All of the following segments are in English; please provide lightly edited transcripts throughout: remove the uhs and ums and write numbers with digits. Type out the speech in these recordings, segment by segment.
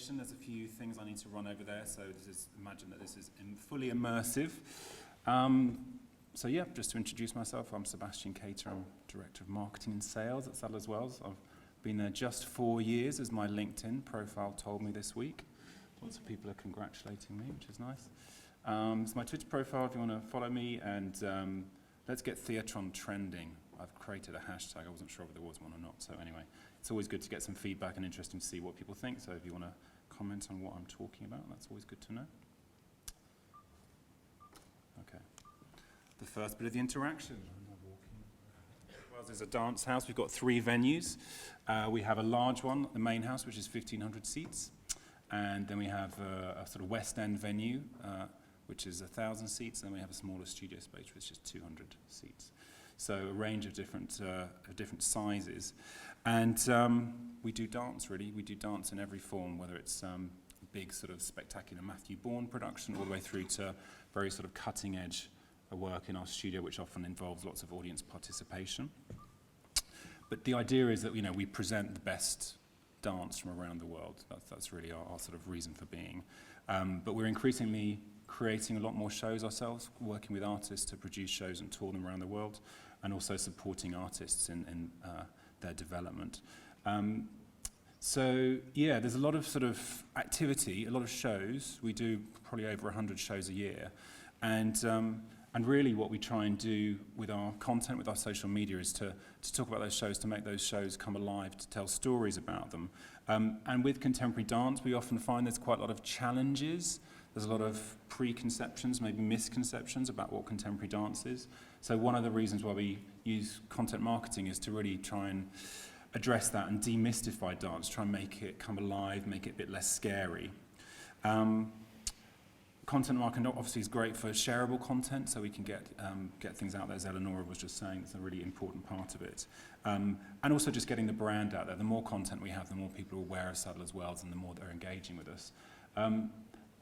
presentation. There's a few things I need to run over there, so imagine that this is fully immersive. So yeah, just to introduce myself, I'm Sebastian Cater. I'm Director of Marketing and Sales at Sadler Wells. I've been there just 4 years, as my LinkedIn profile told me this week. Lots of people are congratulating me, which is nice. It's my Twitter profile if you want to follow me, and let's get Theatron trending. I've created a hashtag. I wasn't sure if there was one or not, so anyway. It's always good to get some feedback and interesting to see what people think, so if you want to comment on what I'm talking about, that's always good to know. Okay. The first bit of the interaction. Well, there's a dance house. We've got 3 venues. We have a large one, the main house, which is 1,500 seats. And then we have a sort of West End venue, which is 1,000 seats. And then we have a smaller studio space, which is 200 seats. So a range of different sizes. And we do dance, really. We do dance in every form, whether it's big sort of spectacular Matthew Bourne production all the way through to very sort of cutting edge work in our studio, which often involves lots of audience participation. But the idea is that, you know, we present the best dance from around the world. That's really our sort of reason for being. But we're increasingly creating a lot more shows ourselves, working with artists to produce shows and tour them around the world, and also supporting artists in their development. So yeah, there's a lot of sort of activity, a lot of shows. We do probably over 100 shows a year, and really what we try and do with our content, with our social media, is to talk about those shows, to make those shows come alive, to tell stories about them. And with contemporary dance, we often find there's quite a lot of challenges. There's a lot of preconceptions, maybe misconceptions about what contemporary dance is. So one of the reasons why we use content marketing is to really try and address that and demystify dance, try and make it come alive, make it a bit less scary. Content marketing obviously is great for shareable content, so we can get things out there, as Eleonora was just saying. It's a really important part of it. And also just getting the brand out there. The more content we have, the more people are aware of Sadler Wells and the more they're engaging with us.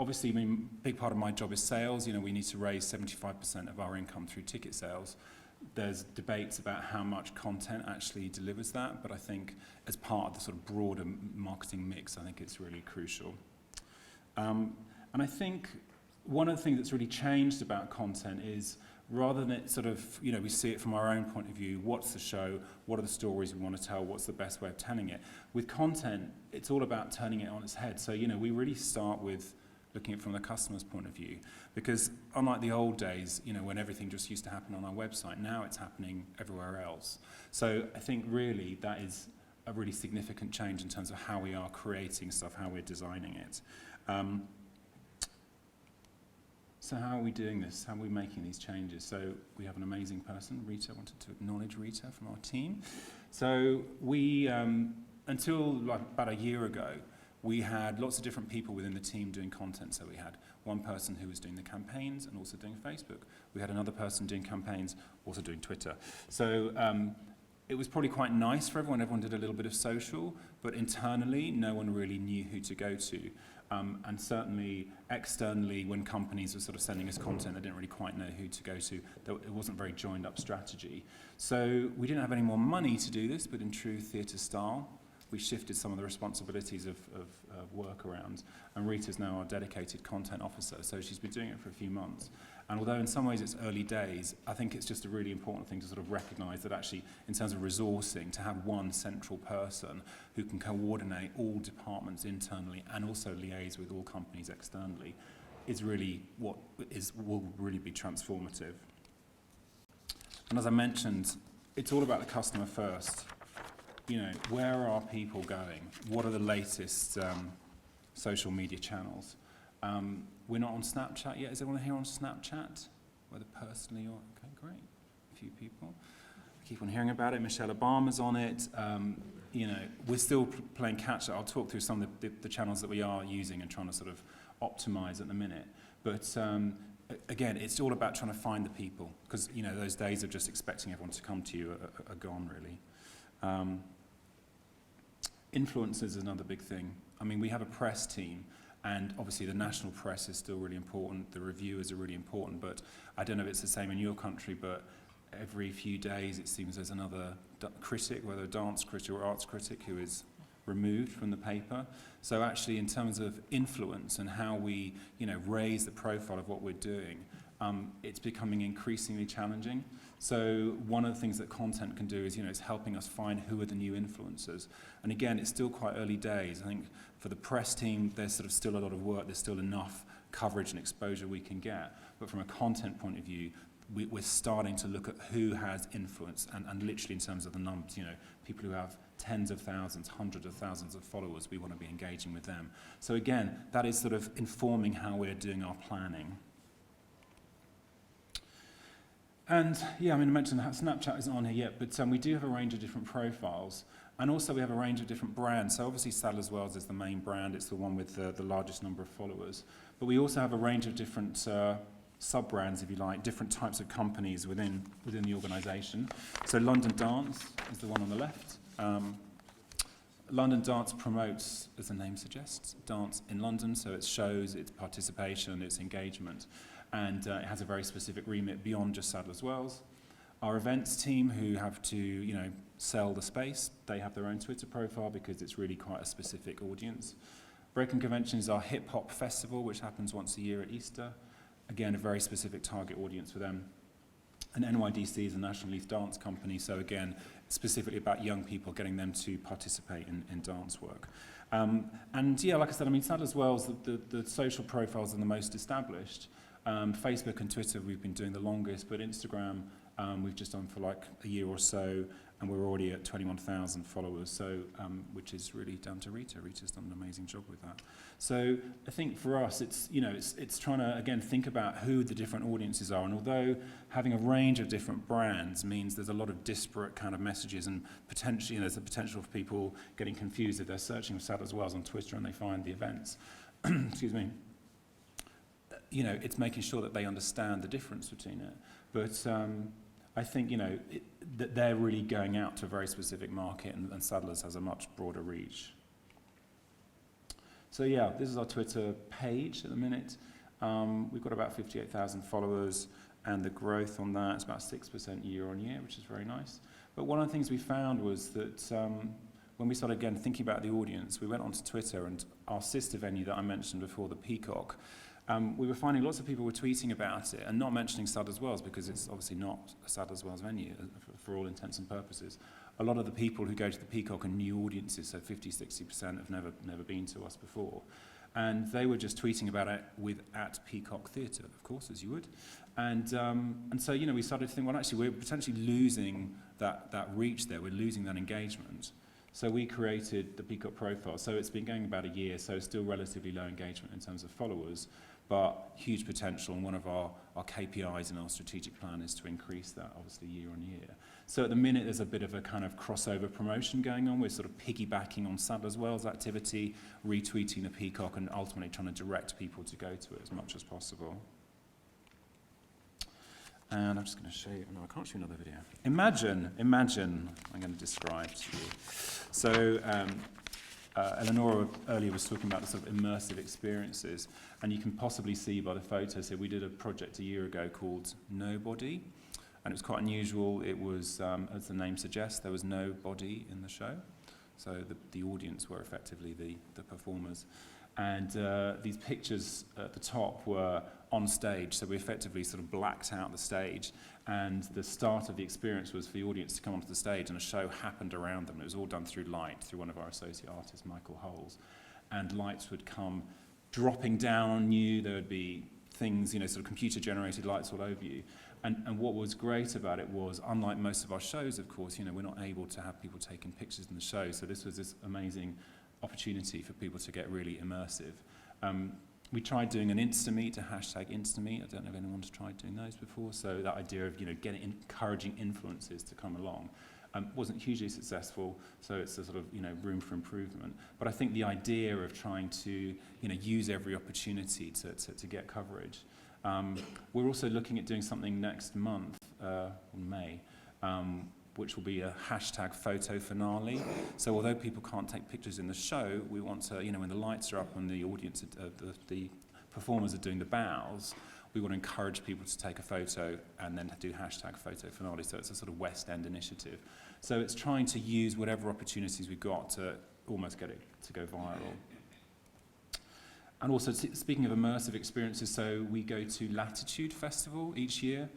Obviously, I mean, a big part of my job is sales. You know, we need to raise 75% of our income through ticket sales. There's debates about how much content actually delivers that, but I think as part of the sort of broader marketing mix, I think it's really crucial. And I think one of the things that's really changed about content is, rather than it sort of, you know, we see it from our own point of view, what's the show, what are the stories we want to tell, what's the best way of telling it. With content, it's all about turning it on its head. So, you know, we really start with looking at it from the customer's point of view, because unlike the old days, you know, when everything just used to happen on our website, now it's happening everywhere else. So I think really that is a really significant change in terms of how we are creating stuff, how we're designing it. So how are we doing this? How are we making these changes? So we have an amazing person, Rita. I wanted to acknowledge Rita from our team. So we, until like about a year ago, we had lots of different people within the team doing content. So we had one person who was doing the campaigns and also doing Facebook. We had another person doing campaigns, also doing Twitter. So it was probably quite nice for everyone. Everyone did a little bit of social, but internally, no one really knew who to go to. And certainly externally, when companies were sort of sending us content, they didn't really quite know who to go to. It wasn't a very joined up strategy. So we didn't have any more money to do this, but in true theatre style, we shifted some of the responsibilities of work around. And Rita's now our dedicated content officer, so she's been doing it for a few months. And although in some ways it's early days, I think it's just a really important thing to sort of recognise that actually, in terms of resourcing, to have one central person who can coordinate all departments internally and also liaise with all companies externally is really what will really be transformative. And as I mentioned, it's all about the customer first. You know, where are people going? What are the latest social media channels? We're not on Snapchat yet. Is everyone here on Snapchat? Whether personally or... Okay, great. A few people. I keep on hearing about it. Michelle Obama's on it. You know, we're still playing catch-up. I'll talk through some of the channels that we are using and trying to sort of optimize at the minute. But again, it's all about trying to find the people, because, you know, those days of just expecting everyone to come to you are gone, really. Influencers is another big thing. I mean, we have a press team, and obviously the national press is still really important, the reviewers are really important, but I don't know if it's the same in your country, but every few days it seems there's another critic, whether a dance critic or arts critic, who is removed from the paper. So actually, in terms of influence and how we, raise the profile of what we're doing, it's becoming increasingly challenging. So one of the things that content can do is, it's helping us find who are the new influencers. And again, it's still quite early days. I think for the press team, there's sort of still a lot of work. There's still enough coverage and exposure we can get. But from a content point of view, we're starting to look at who has influence, and literally in terms of the numbers, people who have tens of thousands, hundreds of thousands of followers, we want to be engaging with them. So again, that is sort of informing how we're doing our planning. And I mentioned that Snapchat isn't on here yet, but we do have a range of different profiles, and also we have a range of different brands. So obviously Sadler's Wells is the main brand, it's the one with the largest number of followers. But we also have a range of different sub-brands, if you like, different types of companies within the organisation. So London Dance is the one on the left. London Dance promotes, as the name suggests, dance in London, so it shows its participation, its engagement, and it has a very specific remit beyond just Sadler's Wells. Our events team, who have to, sell the space, they have their own Twitter profile because it's really quite a specific audience. Breaking Convention is our hip-hop festival, which happens once a year at Easter. Again, a very specific target audience for them. And NYDC is a National Youth Dance Company, so again, specifically about young people, getting them to participate in dance work. Like I said, Sadler's Wells, the social profiles are the most established. Facebook and Twitter we've been doing the longest, but Instagram we've just done for like a year or so, and we're already at 21,000 followers, so which is really down to Rita. Rita's done an amazing job with that. So I think for us, it's trying to again think about who the different audiences are, and although having a range of different brands means there's a lot of disparate kind of messages, and potentially there's a potential for people getting confused if they're searching for Sadler's Wells on Twitter and they find the events. Excuse me. It's making sure that they understand the difference between it. But I think, that they're really going out to a very specific market, and Sadler's has a much broader reach. So this is our Twitter page at the minute. We've got about 58,000 followers, and the growth on that is about 6% year on year, which is very nice. But one of the things we found was that when we started again thinking about the audience, we went onto Twitter, and our sister venue that I mentioned before, the Peacock, we were finding lots of people were tweeting about it and not mentioning Sadler's Wells because it's obviously not a Sadler's Wells venue for all intents and purposes. A lot of the people who go to the Peacock are new audiences, so 50-60% have never been to us before. And they were just tweeting about it at Peacock Theatre, of course, as you would. And so, we started to think, well, actually, we're potentially losing that reach there. We're losing that engagement. So we created the Peacock profile. So it's been going about a year, so still relatively low engagement in terms of followers, but huge potential, and one of our KPIs in our strategic plan is to increase that, obviously, year on year. So at the minute, there's a bit of a kind of crossover promotion going on. We're sort of piggybacking on Sadler's Wells activity, retweeting the Peacock, and ultimately trying to direct people to go to it as much as possible. And I'm just going to show you, no, I can't show you another video. Imagine, I'm going to describe to you. So Eleonora earlier was talking about the sort of immersive experiences, and you can possibly see by the photos here, we did a project a year ago called Nobody, and it was quite unusual. It was, as the name suggests, there was nobody in the show, so the audience were effectively the performers. And these pictures at the top were on stage, so we effectively sort of blacked out the stage, and the start of the experience was for the audience to come onto the stage, and a show happened around them. It was all done through light, through one of our associate artists, Michael Holes, and lights would come dropping down on you. There would be things, sort of computer-generated lights all over you. And what was great about it was, unlike most of our shows, of course, we're not able to have people taking pictures in the show, so this was this amazing opportunity for people to get really immersive. We tried doing an Instameet, a hashtag Instameet. I don't know if anyone's tried doing those before. So that idea of encouraging influencers to come along wasn't hugely successful. So it's a sort of room for improvement. But I think the idea of trying to use every opportunity to get coverage. We're also looking at doing something next month, in May. Which will be a hashtag photo finale. So although people can't take pictures in the show, we want to, when the lights are up and the audience, the performers are doing the bows, we want to encourage people to take a photo and then do hashtag photo finale. So it's a sort of West End initiative. So it's trying to use whatever opportunities we've got to almost get it to go viral. And also, speaking of immersive experiences, so we go to Latitude Festival each year.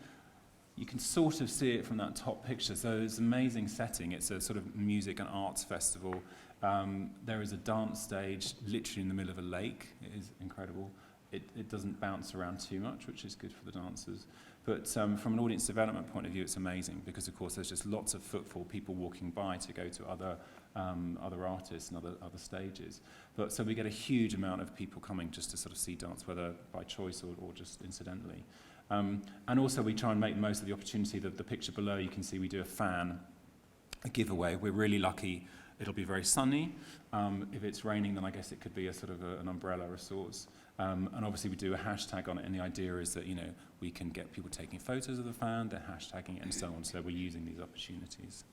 You can sort of see it from that top picture. So it's an amazing setting. It's a sort of music and arts festival. There is a dance stage literally in the middle of a lake. It is incredible. It doesn't bounce around too much, which is good for the dancers. But from an audience development point of view, it's amazing because, of course, there's just lots of footfall, people walking by to go to other artists and other stages. But so we get a huge amount of people coming just to sort of see dance, whether by choice or just incidentally. And also we try and make the most of the opportunity. The picture below, you can see we do a giveaway. We're really lucky. It'll be very sunny. If it's raining, then I guess it could be a sort of an umbrella of sorts. And obviously we do a hashtag on it, and the idea is that, we can get people taking photos of the fan, they're hashtagging it and so on, so we're using these opportunities.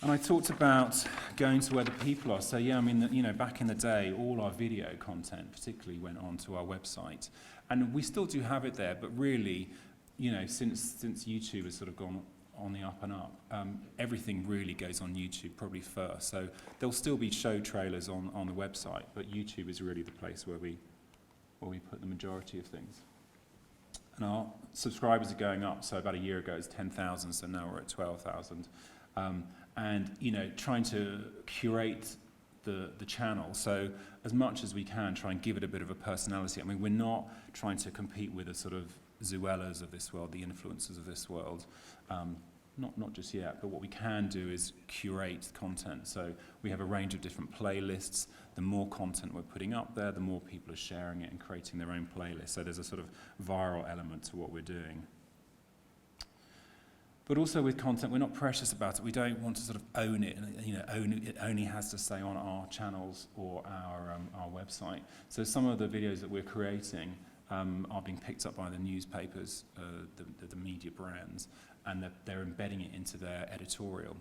And I talked about going to where the people are. So yeah, I mean, back in the day, all our video content particularly went onto our website. And we still do have it there, but really, since YouTube has sort of gone on the up and up, everything really goes on YouTube probably first. So there'll still be show trailers on the website, but YouTube is really the place where we put the majority of things. And our subscribers are going up. So about a year ago it was 10,000, so now we're at 12,000. And trying to curate the channel, so as much as we can, try and give it a bit of a personality. I mean, we're not trying to compete with the sort of Zuellas of this world, the influencers of this world. Not just yet, but what we can do is curate content. So we have a range of different playlists. The more content we're putting up there, the more people are sharing it and creating their own playlists. So there's a sort of viral element to what we're doing. But also with content, we're not precious about it. We don't want to sort of own it, and it only has to stay on our channels or our website. So some of the videos that we're creating are being picked up by the newspapers, the media brands, and they're embedding it into their editorial.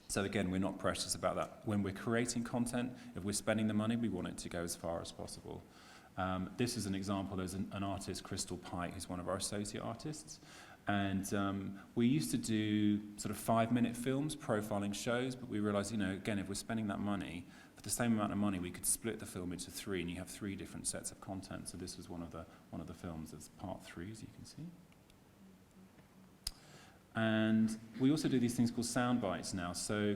So again, we're not precious about that. When we're creating content, if we're spending the money, we want it to go as far as possible. This is an example. There's an artist, Crystal Pike, who's one of our associate artists. And we used to do sort of 5-minute films, profiling shows, but we realized, again, if we're spending that money, for the same amount of money, we could split the film into 3, and you have 3 different sets of content. So this was one of the films. It's part 3, as you can see. And we also do these things called sound bites now. So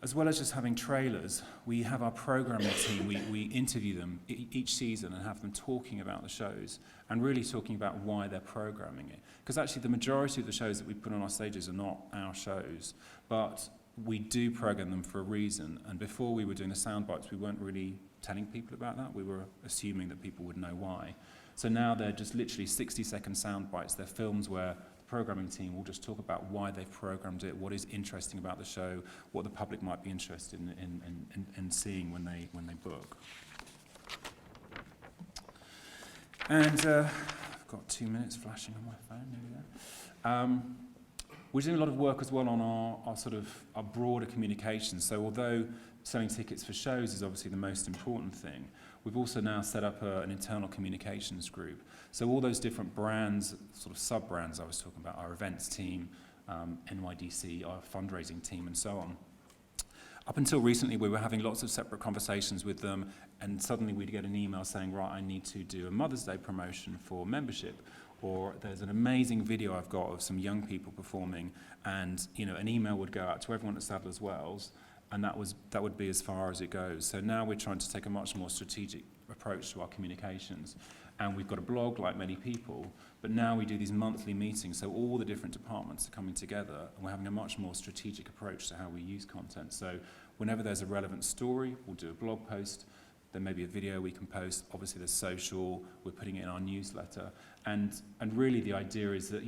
as well as just having trailers, we have our programming team. We interview them each season and have them talking about the shows and really talking about why they're programming it. Because actually the majority of the shows that we put on our stages are not our shows, but we do program them for a reason. And before we were doing the sound bites, we weren't really telling people about that. We were assuming that people would know why. So now they're just literally 60-second sound bites. They're films where programming team will just talk about why they've programmed it, what is interesting about the show, what the public might be interested in seeing when they book. And I've got 2 minutes flashing on my phone. There we go. We're doing a lot of work as well on our broader communications. So although selling tickets for shows is obviously the most important thing, we've also now set up an internal communications group. So all those different brands, sort of sub-brands I was talking about, our events team, NYDC, our fundraising team, and so on. Up until recently, we were having lots of separate conversations with them, and suddenly we'd get an email saying, right, I need to do a Mother's Day promotion for membership. Or there's an amazing video I've got of some young people performing, and an email would go out to everyone at Sadler's Wells, and that would be as far as it goes. So now we're trying to take a much more strategic approach to our communications. And we've got a blog, like many people, but now we do these monthly meetings, so all the different departments are coming together, and we're having a much more strategic approach to how we use content. So whenever there's a relevant story, we'll do a blog post. There may be a video we can post. Obviously, there's social. We're putting it in our newsletter. And really the idea is that,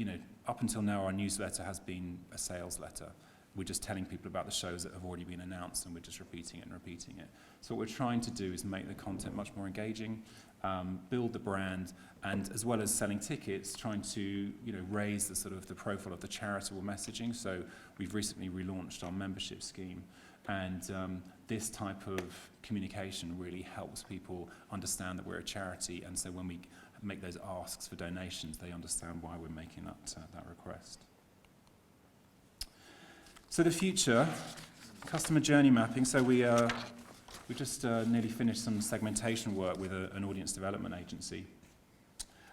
up until now, our newsletter has been a sales letter. We're just telling people about the shows that have already been announced, and we're just repeating it and repeating it. So what we're trying to do is make the content much more engaging, build the brand, and as well as selling tickets, trying to raise the sort of the profile of the charitable messaging. So we've recently relaunched our membership scheme, and this type of communication really helps people understand that we're a charity, and so when we make those asks for donations, they understand why we're making that request. So the future, Customer journey mapping. So we just nearly finished some segmentation work with an audience development agency.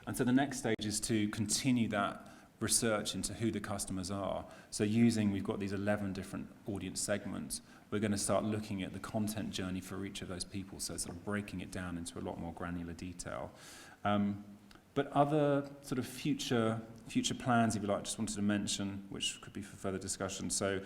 And so the next stage is to continue that research into who the customers are. So we've got these 11 different audience segments. We're going to start looking at the content journey for each of those people, so sort of breaking it down into a lot more granular detail. But other sort of future plans, if you like, I just wanted to mention, which could be for further discussion. So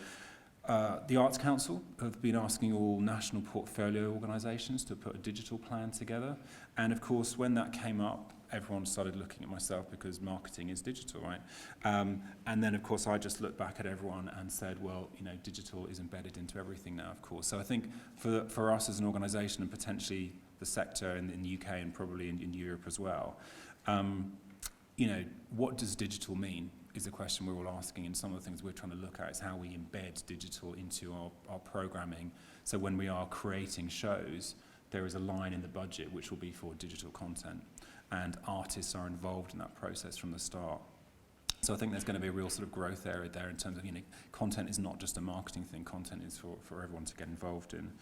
the Arts Council have been asking all national portfolio organisations to put a digital plan together. And of course, when that came up, everyone started looking at myself because marketing is digital, right? And then, of course, I just looked back at everyone and said, well, digital is embedded into everything now, of course. So I think for us as an organisation and potentially the sector in the UK and probably in Europe as well, what does digital mean is a question we're all asking, and some of the things we're trying to look at is how we embed digital into our programming. So when we are creating shows, there is a line in the budget which will be for digital content, and artists are involved in that process from the start. So I think there's going to be a real sort of growth area there in terms of, content is not just a marketing thing, content is for everyone to get involved in.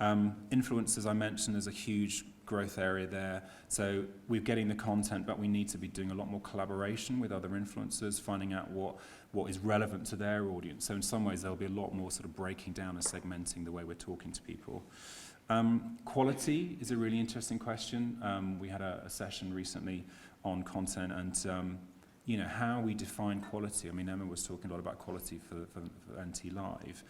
Influencers, I mentioned, there's a huge growth area there. So we're getting the content, but we need to be doing a lot more collaboration with other influencers, finding out what is relevant to their audience. So in some ways, there'll be a lot more sort of breaking down and segmenting the way we're talking to people. Quality is a really interesting question. We had a session recently on content and how we define quality. I mean, Emma was talking a lot about quality for NT Live.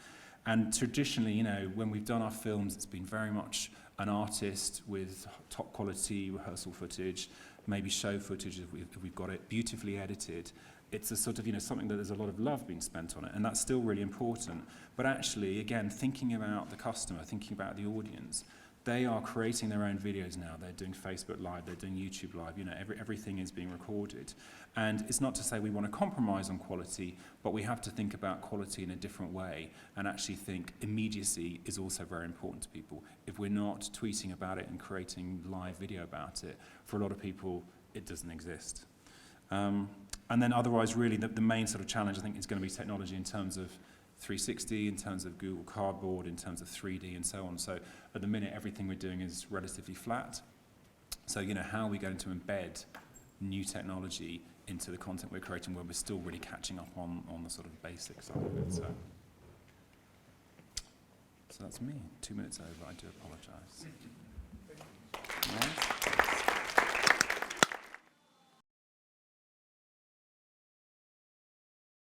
And traditionally, when we've done our films, it's been very much an artist with top quality rehearsal footage, maybe show footage if we've got it, beautifully edited. It's a sort of, something that there's a lot of love being spent on it, and that's still really important. But actually, again, thinking about the customer, thinking about the audience, they are creating their own videos now. They're doing Facebook Live, they're doing YouTube Live, everything is being recorded. And it's not to say we want to compromise on quality, but we have to think about quality in a different way and actually think immediacy is also very important to people. If we're not tweeting about it and creating live video about it, for a lot of people, it doesn't exist. And then otherwise, really, the main sort of challenge, I think, is going to be technology in terms of 360, in terms of Google Cardboard, in terms of 3D, and so on. So at the minute, everything we're doing is relatively flat. So, how are we going to embed new technology into the content we're creating where we're still really catching up on the sort of basic side of it? So that's me. 2 minutes over. I do apologise. Right.